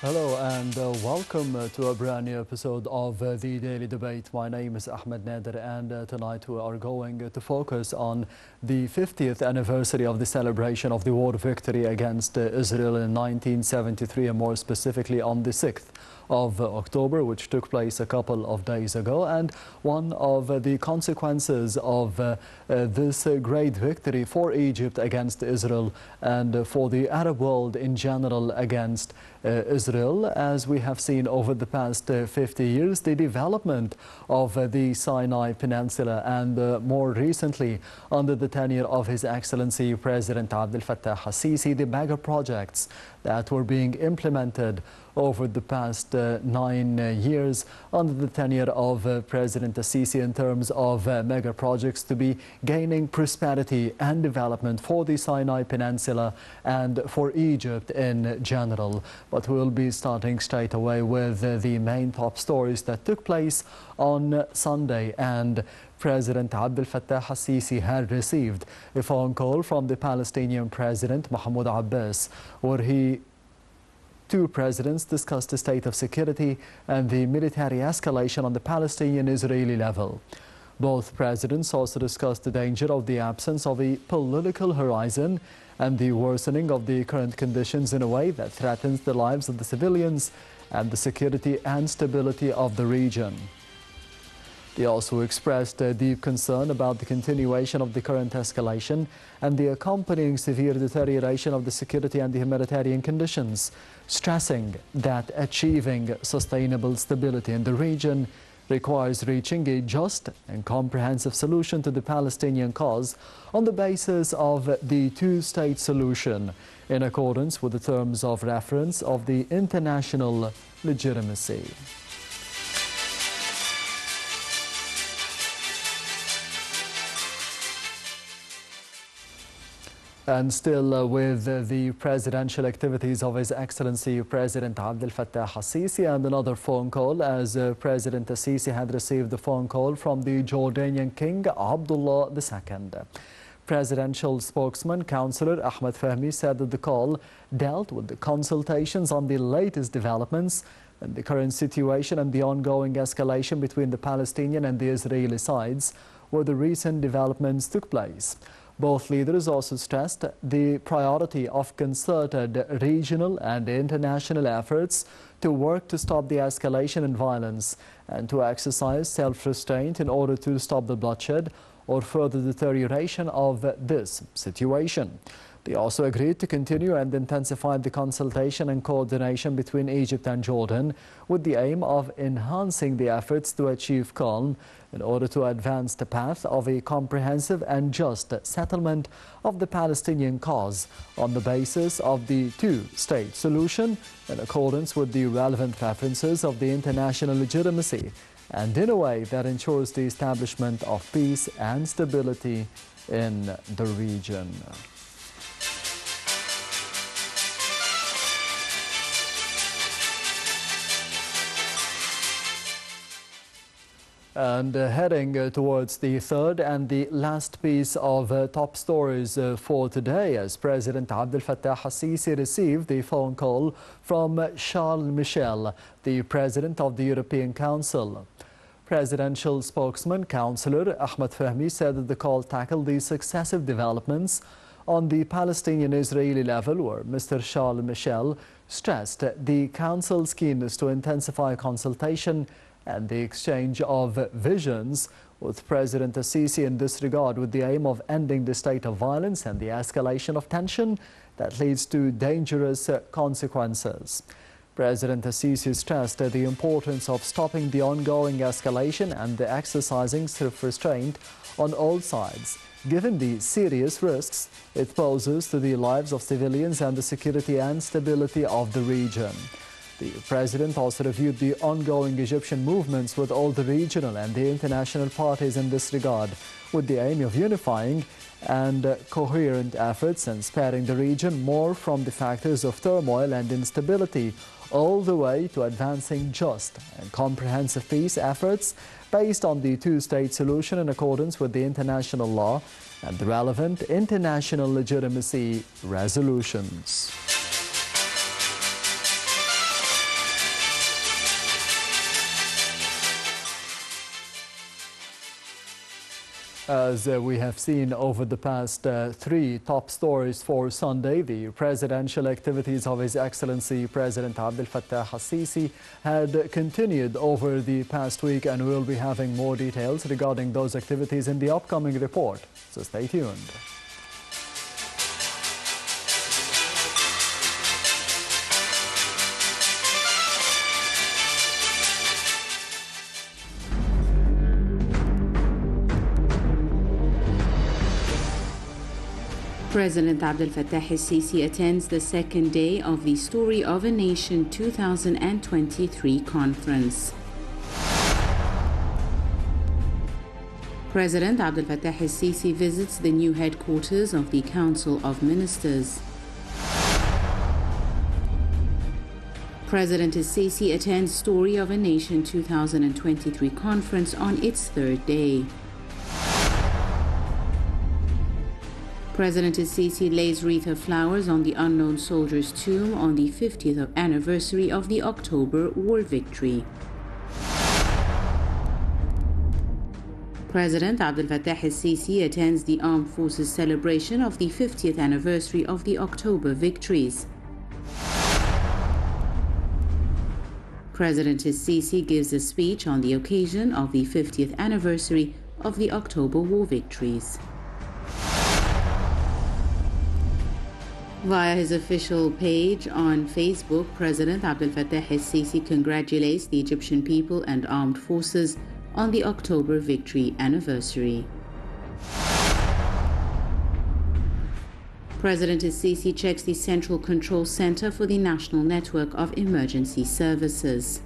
Hello and welcome to a brand new episode of The Daily Debate. My name is Ahmed Nader and tonight we are going to focus on the 50th anniversary of the celebration of the war victory against Israel in 1973 and more specifically on the 6th of October, which took place a couple of days ago. And one of the consequences of this great victory for Egypt against Israel and for the Arab world in general against Israel, as we have seen over the past 50 years, the development of the Sinai Peninsula and more recently under the tenure of His Excellency President Abdel Fattah al-Sisi, the mega projects that were being implemented over the past 9 years under the tenure of President al-Sisi in terms of mega projects to be gaining prosperity and development for the Sinai Peninsula and for Egypt in general. But we'll be starting straight away with the main top stories that took place on Sunday. And President Abdel Fattah al-Sisi had received a phone call from the Palestinian President Mahmoud Abbas, where two presidents discussed the state of security and the military escalation on the Palestinian-Israeli level. Both presidents also discussed the danger of the absence of a political horizon and the worsening of the current conditions in a way that threatens the lives of the civilians and the security and stability of the region. They also expressed deep concern about the continuation of the current escalation and the accompanying severe deterioration of the security and the humanitarian conditions, stressing that achieving sustainable stability in the region requires reaching a just and comprehensive solution to the Palestinian cause on the basis of the two-state solution in accordance with the terms of reference of the international legitimacy. And still with the presidential activities of His Excellency President Abdel Fattah al-Sisi, and another phone call, as President al-Sisi had received a phone call from the Jordanian King Abdullah II. Presidential spokesman Councillor Ahmed Fahmy said that the call dealt with the consultations on the latest developments and the current situation and the ongoing escalation between the Palestinian and the Israeli sides, where the recent developments took place. Both leaders also stressed the priority of concerted regional and international efforts to work to stop the escalation in violence and to exercise self-restraint in order to stop the bloodshed or further deterioration of this situation. They also agreed to continue and intensify the consultation and coordination between Egypt and Jordan with the aim of enhancing the efforts to achieve calm in order to advance the path of a comprehensive and just settlement of the Palestinian cause on the basis of the two-state solution in accordance with the relevant preferences of the international legitimacy and in a way that ensures the establishment of peace and stability in the region. And heading towards the third and the last piece of top stories for today, as President Abdel Fattah al-Sisi received a phone call from Charles Michel, the President of the European Council. Presidential spokesman Councillor Ahmed Fahmy said that the call tackled the successive developments on the Palestinian-Israeli level, where Mr. Charles Michel stressed the Council's keenness to intensify consultation and the exchange of visions with President al-Sisi in this regard, with the aim of ending the state of violence and the escalation of tension that leads to dangerous consequences. President al-Sisi stressed the importance of stopping the ongoing escalation and the exercising self-restraint on all sides, given the serious risks it poses to the lives of civilians and the security and stability of the region. The President also reviewed the ongoing Egyptian movements with all the regional and the international parties in this regard, with the aim of unifying and coherent efforts and sparing the region more from the factors of turmoil and instability, all the way to advancing just and comprehensive peace efforts based on the two-state solution in accordance with the international law and the relevant international legitimacy resolutions. As we have seen over the past three top stories for Sunday, the presidential activities of His Excellency President Abdel Fattah al-Sisi had continued over the past week, and we'll be having more details regarding those activities in the upcoming report. So stay tuned. President Abdel Fattah al-Sisi attends the second day of the Story of a Nation 2023 conference. President Abdel Fattah al-Sisi visits the new headquarters of the Council of Ministers. President al-Sisi attends Story of a Nation 2023 conference on its third day. President al-Sisi lays wreath of flowers on the unknown soldier's tomb on the 50th anniversary of the October war victory. President Abdel Fattah al-Sisi attends the Armed Forces celebration of the 50th anniversary of the October victories. President al-Sisi gives a speech on the occasion of the 50th anniversary of the October war victories. Via his official page on Facebook, President Abdel Fattah al-Sisi congratulates the Egyptian people and armed forces on the October victory anniversary. President al-Sisi checks the Central Control Center for the National Network of Emergency Services.